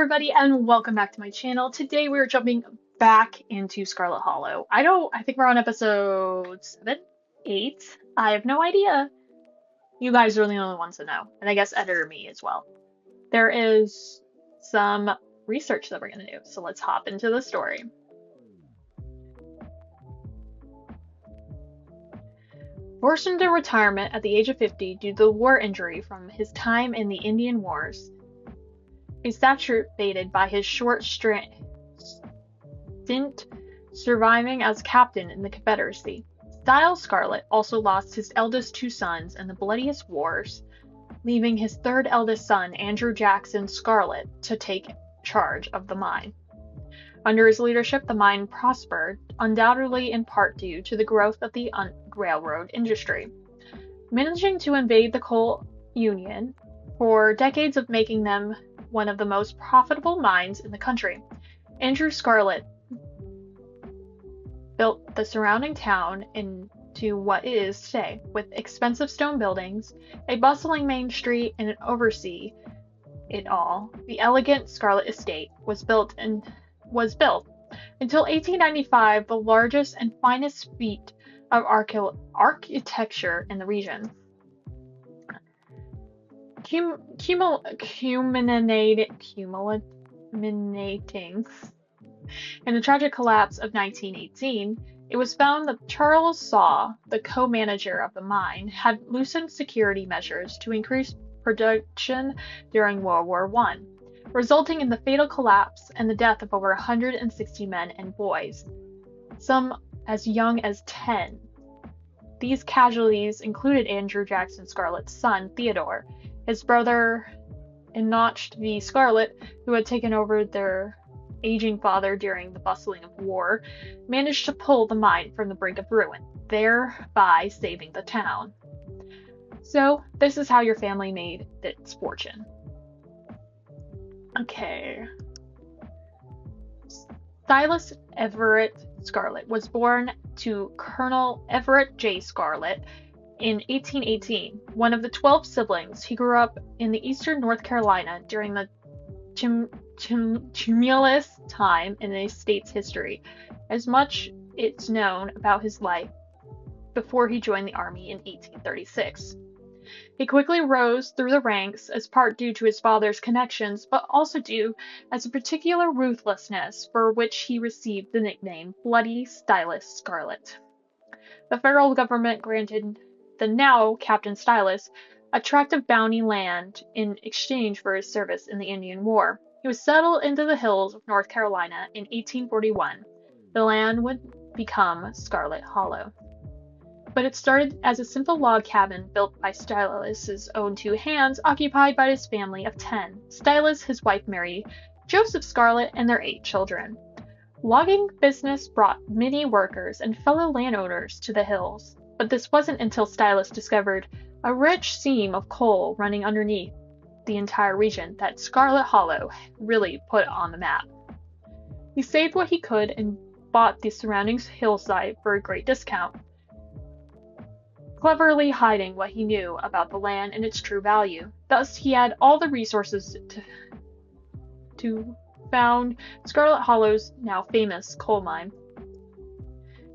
everybody, and welcome back to my channel. Today we're jumping back into Scarlett Hollow. I think we're on episode 7, 8. I have no idea. You guys are the only ones to know, and I guess editor me as well. There is some research that we're going to do, so let's hop into the story. Forced into retirement at the age of 50 due to the war injury from his time in the Indian Wars, exacerbated by his short stint surviving as captain in the Confederacy. Styles Scarlett also lost his eldest two sons in the bloodiest wars, leaving his third eldest son, Andrew Jackson Scarlett, to take charge of the mine. Under his leadership, the mine prospered, undoubtedly in part due to the growth of the railroad industry, managing to invade the coal union for decades of making them one of the most profitable mines in the country. Andrew Scarlett built the surrounding town into what it is today, with expensive stone buildings, a bustling main street, and oversee it all. The elegant Scarlett Estate was built until 1895, the largest and finest feat of architecture in the region. Culminating in the tragic collapse of 1918, it was found that Charles Saw, the co-manager of the mine, had loosened security measures to increase production during World War I, resulting in the fatal collapse and the death of over 160 men and boys, some as young as 10. These casualties included Andrew Jackson Scarlett's son, Theodore, his brother Enoch V. Scarlett, who had taken over their aging father during the bustling of war, managed to pull the mine from the brink of ruin, thereby saving the town. So, this is how your family made its fortune. Okay. Silas Everett Scarlett was born to Colonel Everett J. Scarlett in 1818. One of the 12 siblings, he grew up in the eastern North Carolina during the tumultuous time in the state's history. As much it's known about his life before he joined the army in 1836. He quickly rose through the ranks, as part due to his father's connections, but also due as a particular ruthlessness for which he received the nickname Bloody Silas Scarlett. The federal government granted the now Captain Silas a tract of bounty land in exchange for his service in the Indian War. He was settled into the hills of North Carolina in 1841. The land would become Scarlett Hollow. But it started as a simple log cabin built by Silas's own two hands, occupied by his family of 10. Silas, his wife Mary, Joseph Scarlett, and their 8 children. Logging business brought many workers and fellow landowners to the hills, but this wasn't until Silas discovered a rich seam of coal running underneath the entire region that Scarlett Hollow really put on the map. He saved what he could and bought the surrounding hillside for a great discount, cleverly hiding what he knew about the land and its true value. Thus, he had all the resources to found Scarlett Hollow's now famous coal mine.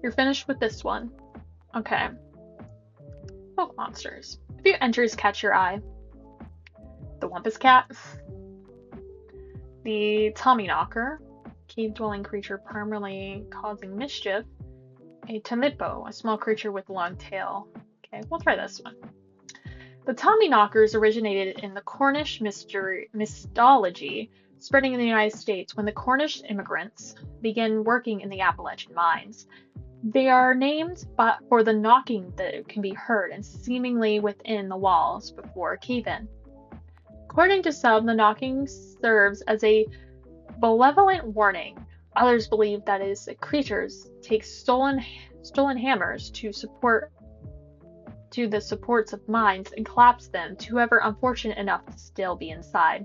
You're finished with this one. Okay. Folk monsters. A few entries catch your eye. The Wumpus Cat. The Tommyknocker, cave-dwelling creature permanently causing mischief. A Tamipo, a small creature with a long tail. Okay, we'll try this one. The Tommyknockers originated in the Cornish mythology, spreading in the United States when the Cornish immigrants began working in the Appalachian mines. They are named for the knocking that can be heard and seemingly within the walls before a cave-in. According to some, the knocking serves as a benevolent warning. Others believe that is that creatures take stolen hammers to the supports of mines and collapse them to whoever unfortunate enough to still be inside.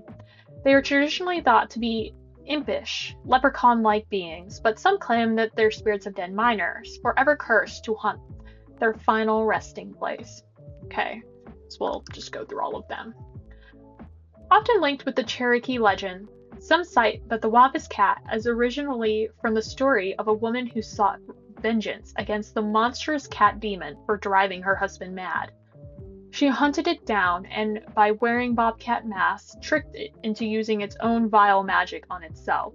They are traditionally thought to be impish, leprechaun-like beings, but some claim that they're spirits of dead miners, forever cursed to haunt their final resting place. Okay, so we'll just go through all of them. Often linked with the Cherokee legend, Some cite that the Wampus cat as originally from the story of a woman who sought vengeance against the monstrous cat demon for driving her husband mad. She hunted it down and, by wearing bobcat masks, tricked it into using its own vile magic on itself,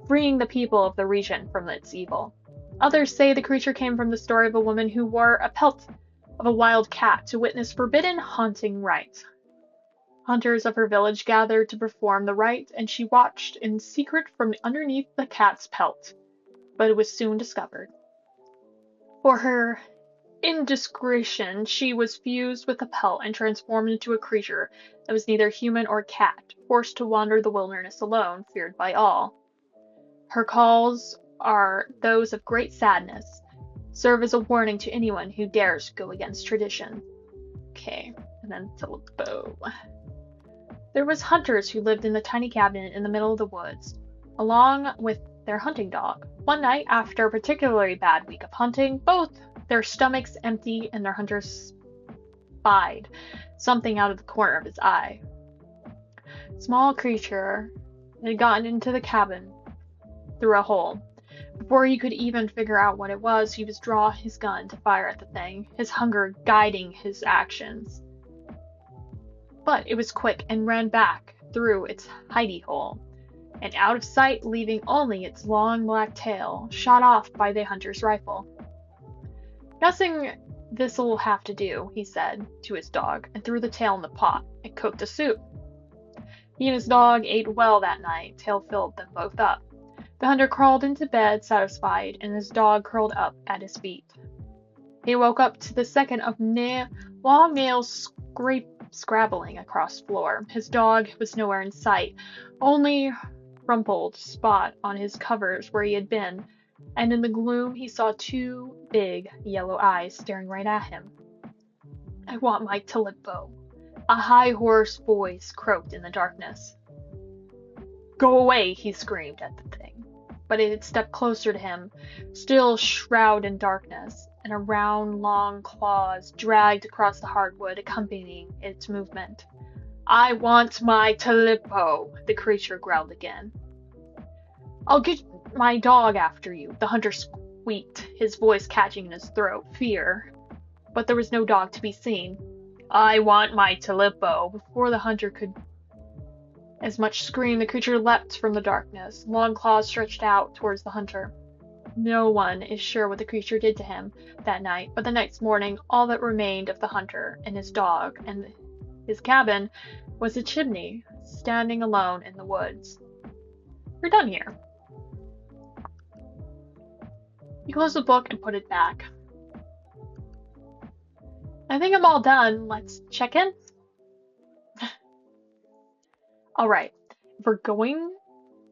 freeing the people of the region from its evil. Others say the creature came from the story of a woman who wore a pelt of a wild cat to witness forbidden hunting rites. Hunters of her village gathered to perform the rite, and she watched in secret from underneath the cat's pelt, but it was soon discovered. For her indiscretion, she was fused with the pelt and transformed into a creature that was neither human or cat, forced to wander the wilderness alone, feared by all. Her calls are those of great sadness, serve as a warning to anyone who dares go against tradition. Okay, and then Lukrembo. There was hunters who lived in the tiny cabin in the middle of the woods, along with their hunting dog. One night, after a particularly bad week of hunting, both their stomachs empty and their hunter spied something out of the corner of his eye. Small creature had gotten into the cabin through a hole. Before he could even figure out what it was, he was draw his gun to fire at the thing, his hunger guiding his actions. But it was quick and ran back through its hidey hole, and out of sight, leaving only its long black tail, shot off by the hunter's rifle. Guessing this'll have to do, he said to his dog, and threw the tail in the pot and cooked a soup. He and his dog ate well that night. Tail filled them both up. The hunter crawled into bed satisfied, and his dog curled up at his feet. He woke up to the second of long nails scrabbling across the floor. His dog was nowhere in sight, only rumpled spot on his covers where he had been, and in the gloom he saw two big yellow eyes staring right at him. "I want my Lukrembo," a high hoarse voice croaked in the darkness. "Go away," he screamed at the thing, but it had stepped closer to him, still shrouded in darkness, and a round, long claws dragged across the hardwood, accompanying its movement. "I want my Lukrembo," the creature growled again. "I'll get my dog after you," the hunter squeaked, his voice catching in his throat, fear. But there was no dog to be seen. "I want my Lukrembo." Before the hunter could as much scream, the creature leapt from the darkness, long claws stretched out towards the hunter. No one is sure what the creature did to him that night, but the next morning all that remained of the hunter and his dog and his cabin was a chimney, standing alone in the woods. We're done here. He closed the book and put it back. I think I'm all done. Let's check in. Alright, if we're going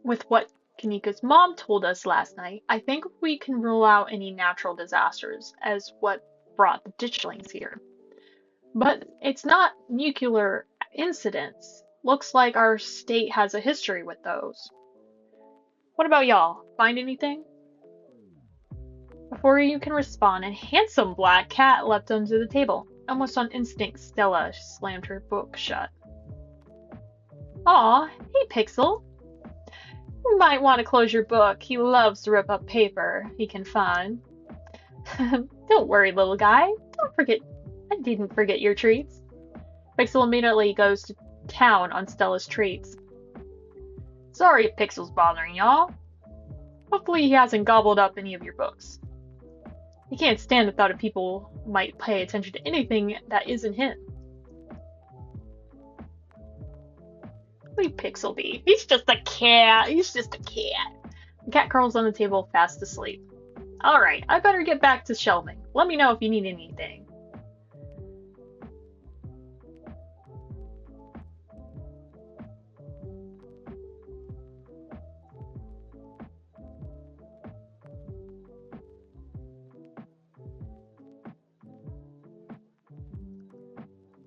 with what Kanika's mom told us last night, I think we can rule out any natural disasters as what brought the ditchlings here. But it's not nuclear incidents. Looks like our state has a history with those. What about y'all? Find anything? Before you can respond, a handsome black cat leapt onto the table. Almost on instinct, Stella slammed her book shut. Aw, hey Pixel. You might want to close your book. He loves to rip up paper he can find. Don't worry, little guy. I didn't forget your treats. Pixel immediately goes to town on Stella's treats. Sorry if Pixel's bothering y'all. Hopefully he hasn't gobbled up any of your books. He can't stand the thought of people might pay attention to anything that isn't him. Leave Pixel be. He's just a cat. The cat curls on the table, fast asleep. Alright, I better get back to shelving. Let me know if you need anything.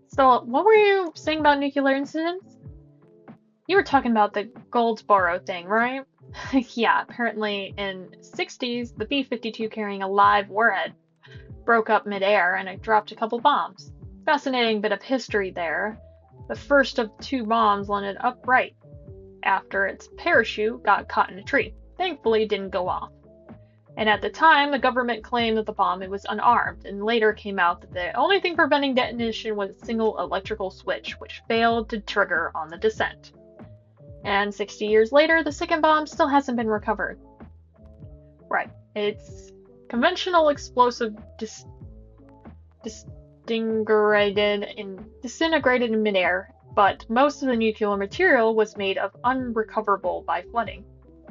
So, what were you saying about nuclear incidents? You were talking about the Goldsboro thing, right? Yeah, apparently in 60s, the B-52 carrying a live warhead broke up midair and it dropped a couple bombs. Fascinating bit of history there. The first of two bombs landed upright after its parachute got caught in a tree. Thankfully, it didn't go off. And at the time, the government claimed that the bomb was unarmed, and later came out that the only thing preventing detonation was a single electrical switch, which failed to trigger on the descent. And 60 years later, the second bomb still hasn't been recovered. Right, it's conventional explosive disintegrated in midair, but most of the nuclear material was made of unrecoverable by flooding.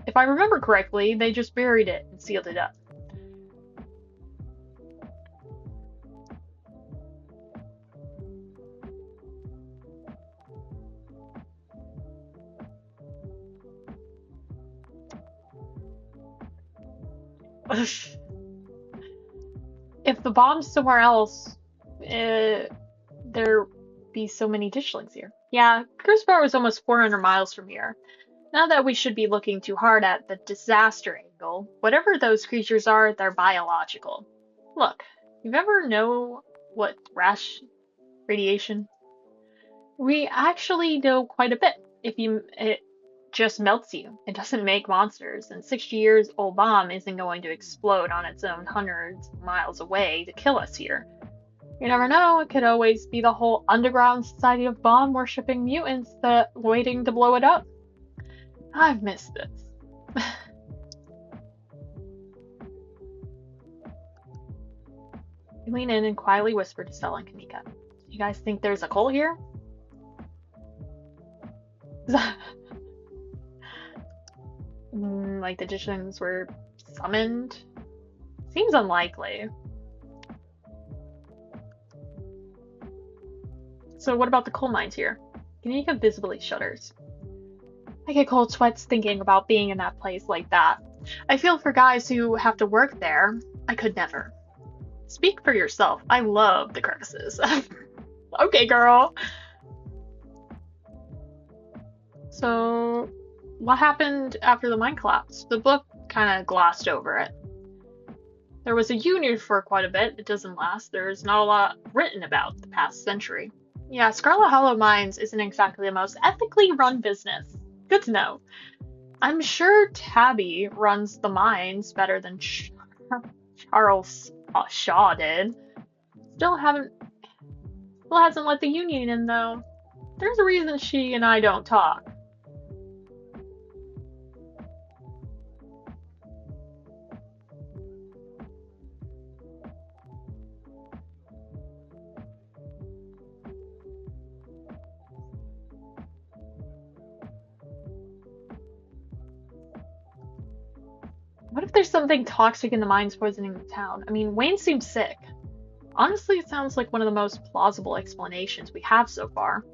If I remember correctly, they just buried it and sealed it up. If the bomb's somewhere else, there be so many ditchlings here. Yeah, Cruiseport was almost 400 miles from here. Not that we should be looking too hard at the disaster angle. Whatever those creatures are, they're biological. Look, you ever know what rash radiation? We actually know quite a bit. It just melts you. It doesn't make monsters, and 60 years old bomb isn't going to explode on its own hundreds of miles away to kill us here. You never know, it could always be the whole underground society of bomb-worshipping mutants that waiting to blow it up. I've missed this. You lean in and quietly whisper to Stella and Kamika. You guys think there's a Cole here? Like the ditchlings were summoned? Seems unlikely. So what about the coal mines here? Kamika visibly shudders. I get cold sweats thinking about being in that place like that. I feel for guys who have to work there. I could never. Speak for yourself. I love the crevices. Okay, girl. So, what happened after the mine collapse? The book kind of glossed over it. There was a union for quite a bit. It doesn't last. There's not a lot written about the past century. Yeah, Scarlett Hollow Mines isn't exactly the most ethically run business. Good to know. I'm sure Tabby runs the mines better than Charles Shaw did. Still hasn't let the union in though. There's a reason she and I don't talk. What if there's something toxic in the mines poisoning the town? I mean, Wayne seems sick. Honestly, it sounds like one of the most plausible explanations we have so far.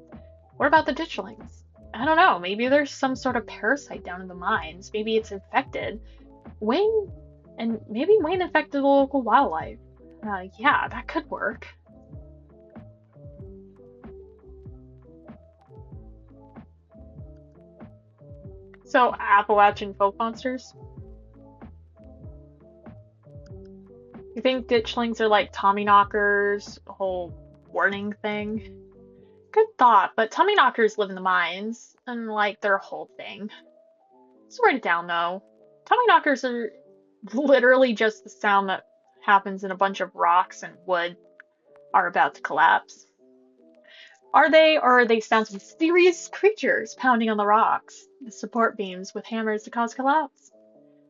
What about the ditchlings? I don't know, maybe there's some sort of parasite down in the mines. Maybe it's infected. Maybe Wayne infected the local wildlife. Yeah, that could work. So, Appalachian folk monsters? You think ditchlings are like Tommyknockers, the whole warning thing? Good thought, but Tommyknockers live in the mines, and like their whole thing. Let's write it down though. Tommyknockers are literally just the sound that happens in a bunch of rocks and wood are about to collapse. Are they, or are they sounds of mysterious creatures pounding on the rocks, the support beams with hammers to cause collapse?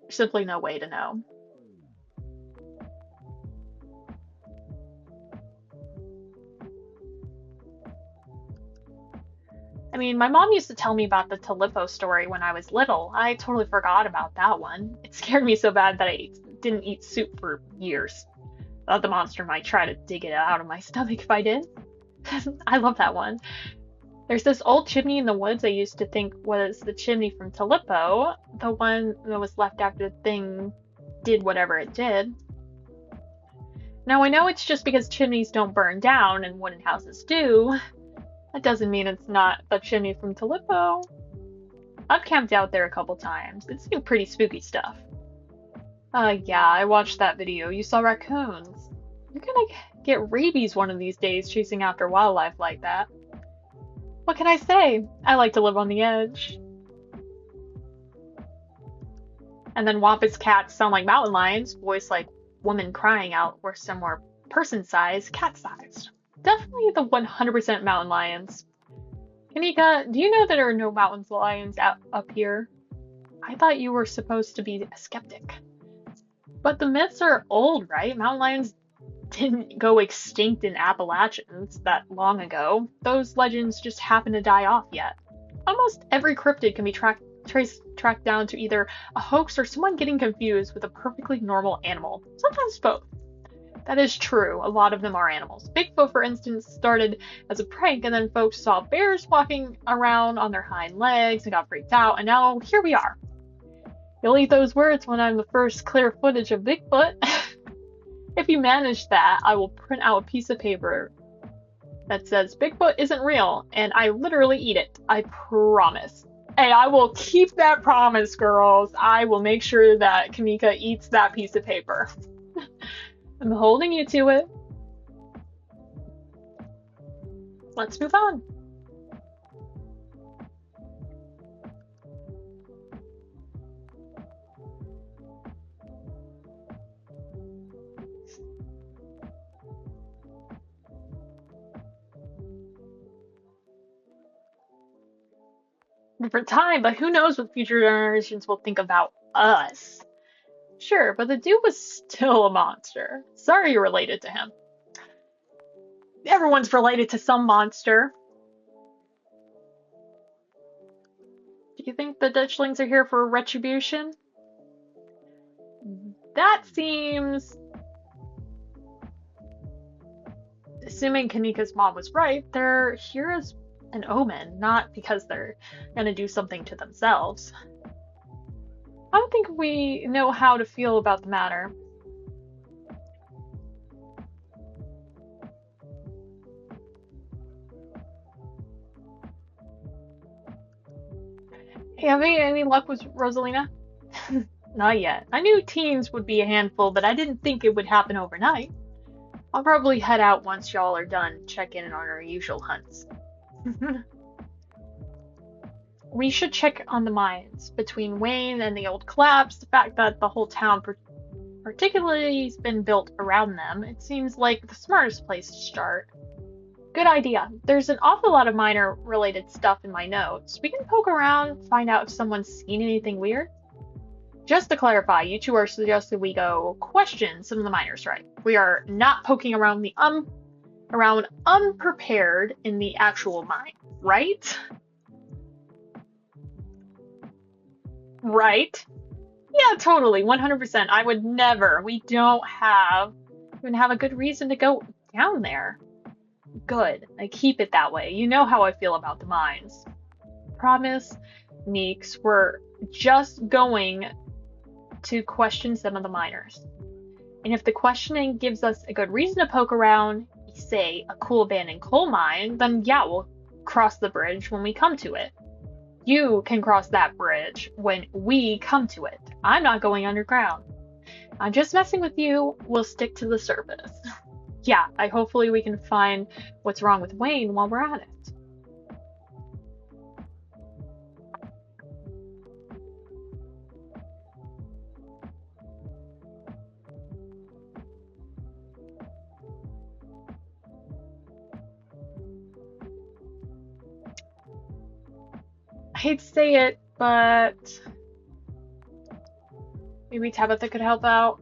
There's simply no way to know. I mean, my mom used to tell me about the Talippo story when I was little. I totally forgot about that one. It scared me so bad that I didn't eat soup for years. Thought the monster might try to dig it out of my stomach if I did. I love that one. There's this old chimney in the woods I used to think was the chimney from Talippo, the one that was left after the thing did whatever it did. Now I know it's just because chimneys don't burn down and wooden houses do. That doesn't mean it's not the chimney from Talippo. I've camped out there a couple times. It's some pretty spooky stuff. Yeah, I watched that video. You saw raccoons. You're gonna get rabies one of these days chasing after wildlife like that. What can I say? I like to live on the edge. And then Wampus cats sound like mountain lions, voiced like woman crying out, where some were person-sized, cat-sized. Definitely the 100% mountain lions. Kanika, do you know there are no mountain lions up here? I thought you were supposed to be a skeptic. But the myths are old, right? Mountain lions didn't go extinct in Appalachians that long ago. Those legends just happen to die off yet. Almost every cryptid can be tracked down to either a hoax or someone getting confused with a perfectly normal animal. Sometimes both. That is true. A lot of them are animals. Bigfoot, for instance, started as a prank, and then folks saw bears walking around on their hind legs and got freaked out, and now here we are. You'll eat those words when I'm the first clear footage of Bigfoot. If you manage that, I will print out a piece of paper that says Bigfoot isn't real, and I literally eat it. I promise. Hey, I will keep that promise, girls. I will make sure that Kanika eats that piece of paper. I'm holding you to it. Let's move on. Different time, but who knows what future generations will think about us. Sure, but the dude was still a monster. Sorry you're related to him. Everyone's related to some monster. Do you think the Ditchlings are here for retribution? That seems... Assuming Kanika's mom was right, they're here as an omen, not because they're gonna do something to themselves. I don't think we know how to feel about the matter. Hey, have you any luck with Rosalina? Not yet. I knew teens would be a handful, but I didn't think it would happen overnight. I'll probably head out once y'all are done, check in on our usual hunts. We should check on the mines. Between Wayne and the old collapse, the fact that the whole town particularly has been built around them, it seems like the smartest place to start. Good idea. There's an awful lot of miner-related stuff in my notes. We can poke around, find out if someone's seen anything weird. Just to clarify, you two are suggesting we go question some of the miners, right? We are not poking around around unprepared in the actual mine, right? Right? Yeah, totally, 100%. I would never. We don't even have a good reason to go down there. Good. I keep it that way. You know how I feel about the mines. Promise, Neeks, we're just going to question some of the miners. And if the questioning gives us a good reason to poke around, say a cool abandoned coal mine, then yeah, we'll cross the bridge when we come to it. You can cross that bridge when we come to it. I'm not going underground. I'm just messing with you. We'll stick to the surface. Yeah, hopefully we can find what's wrong with Wayne while we're at it. I hate to say it, but maybe Tabitha could help out.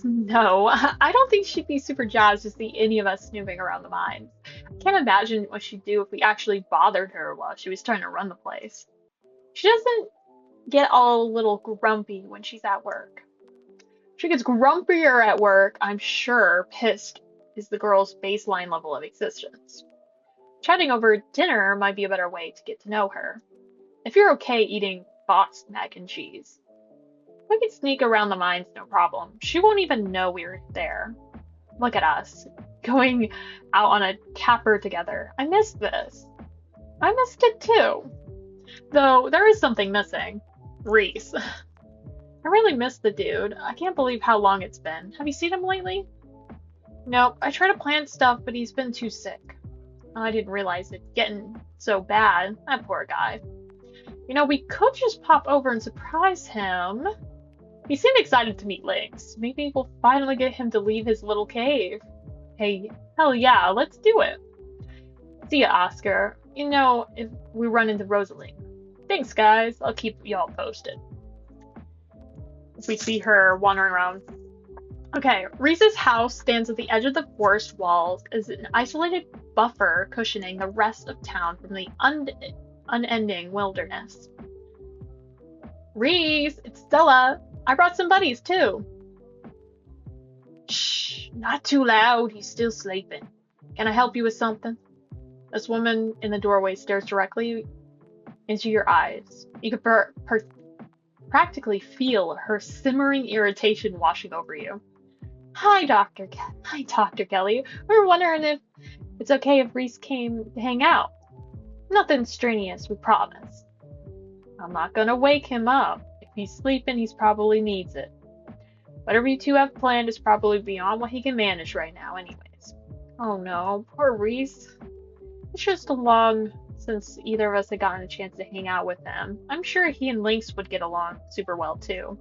No, I don't think she'd be super jazzed to see any of us snooping around the mines. I can't imagine what she'd do if we actually bothered her while she was trying to run the place. She doesn't get all a little grumpy when she's at work. She gets grumpier at work, I'm sure. Pissed is the girl's baseline level of existence. Chatting over dinner might be a better way to get to know her. If you're okay eating boxed mac and cheese. We can sneak around the mines, no problem. She won't even know we're there. Look at us, going out on a capper together. I missed this. I missed it too. Though, there is something missing. Reese. I really miss the dude. I can't believe how long it's been. Have you seen him lately? Nope, I try to plan stuff, but he's been too sick. I didn't realize it getting so bad. That poor guy. You know, we could just pop over and surprise him. He seemed excited to meet Lynx. Maybe we'll finally get him to leave his little cave. Hey, hell yeah, let's do it. See ya, Oscar. You know, if we run into Rosalie. Thanks, guys. I'll keep y'all posted. If we see her wandering around. Okay, Reese's house stands at the edge of the forest walls as an isolated buffer cushioning the rest of town from the unending wilderness. Reese, it's Stella. I brought some buddies, too. Shh, not too loud. He's still sleeping. Can I help you with something? This woman in the doorway stares directly into your eyes. You could practically feel her simmering irritation washing over you. Hi, Dr. Kelly. We were wondering if it's okay if Reese came to hang out. Nothing strenuous, we promise. I'm not gonna wake him up. If he's sleeping, he probably needs it. Whatever you two have planned is probably beyond what he can manage right now anyways. Oh no, poor Reese. It's just long since either of us had gotten a chance to hang out with them. I'm sure he and Lynx would get along super well too.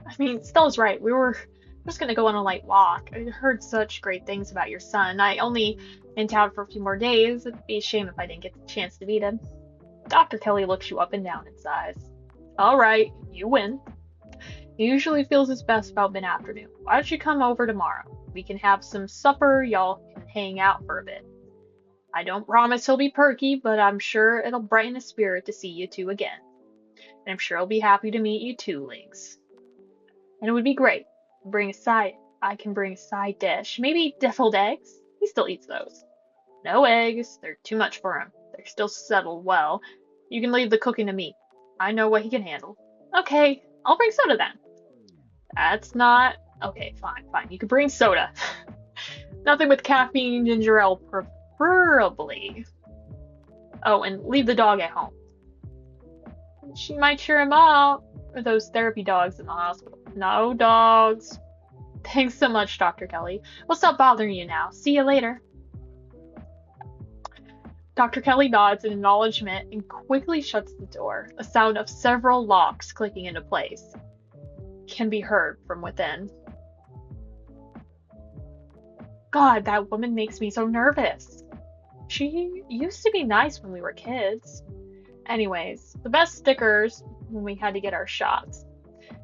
I mean, Stella's right. We were just gonna go on a light walk. I heard such great things about your son. I only in town for a few more days. It'd be a shame if I didn't get the chance to meet him. Dr. Kelly looks you up and down and sighs. Alright, you win. He usually feels his best about mid-afternoon. Why don't you come over tomorrow? We can have some supper, y'all can hang out for a bit. I don't promise he'll be perky, but I'm sure it'll brighten his spirit to see you two again. And I'm sure he'll be happy to meet you too, Lynx. And it would be great. I can bring a side dish. Maybe deviled eggs? He still eats those. No eggs. They're too much for him. They're still settled well. You can leave the cooking to me. I know what he can handle. Okay, I'll bring soda then. That's not... Okay, fine. You can bring soda. Nothing with caffeine, ginger ale preferably. Oh, and leave the dog at home. She might cheer him up. Or those therapy dogs in the hospital. No dogs. Thanks so much, Dr. Kelly. We'll stop bothering you now. See you later. Dr. Kelly nods in acknowledgement and quickly shuts the door. A sound of several locks clicking into place can be heard from within. God, that woman makes me so nervous. She used to be nice when we were kids. Anyways, the best stickers when we had to get our shots.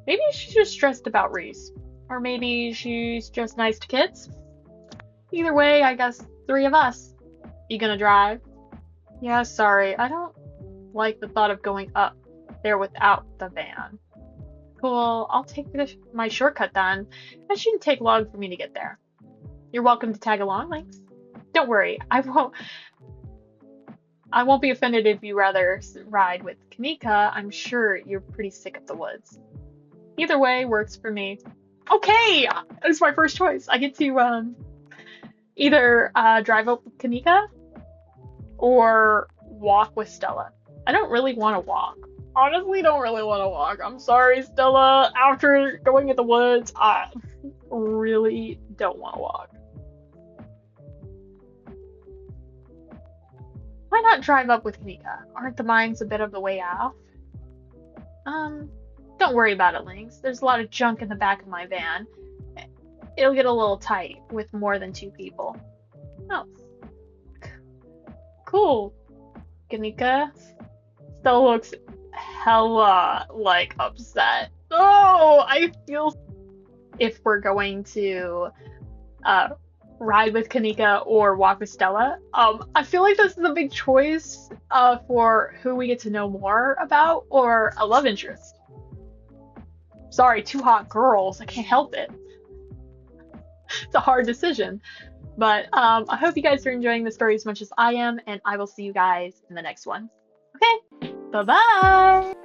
Maybe she's just stressed about Reese. Or maybe she's just nice to kids. Either way, I guess 3 of us. You gonna drive? Yeah, sorry. I don't like the thought of going up there without the van. Cool. I'll take my shortcut then. It shouldn't take long for me to get there. You're welcome to tag along, Lynx. Don't worry. I won't be offended if you rather ride with Kanika. I'm sure you're pretty sick of the woods. Either way works for me. Okay! It's my first choice. I get to either drive up with Kanika or walk with Stella. I don't really want to walk. Honestly, don't really want to walk. I'm sorry, Stella. After going in the woods, I really don't want to walk. Why not drive up with Kanika? Aren't the mines a bit of the way off? Don't worry about it, Lynx. There's a lot of junk in the back of my van. It'll get a little tight with more than 2 people. Oh. Cool. Kanika. Stella looks hella, upset. Oh, I feel... If we're going to, ride with Kanika or walk with Stella. I feel like this is a big choice for who we get to know more about or a love interest. Sorry, 2 hot girls. I can't help it. It's a hard decision. But I hope you guys are enjoying the story as much as I am, and I will see you guys in the next one. Okay, bye-bye!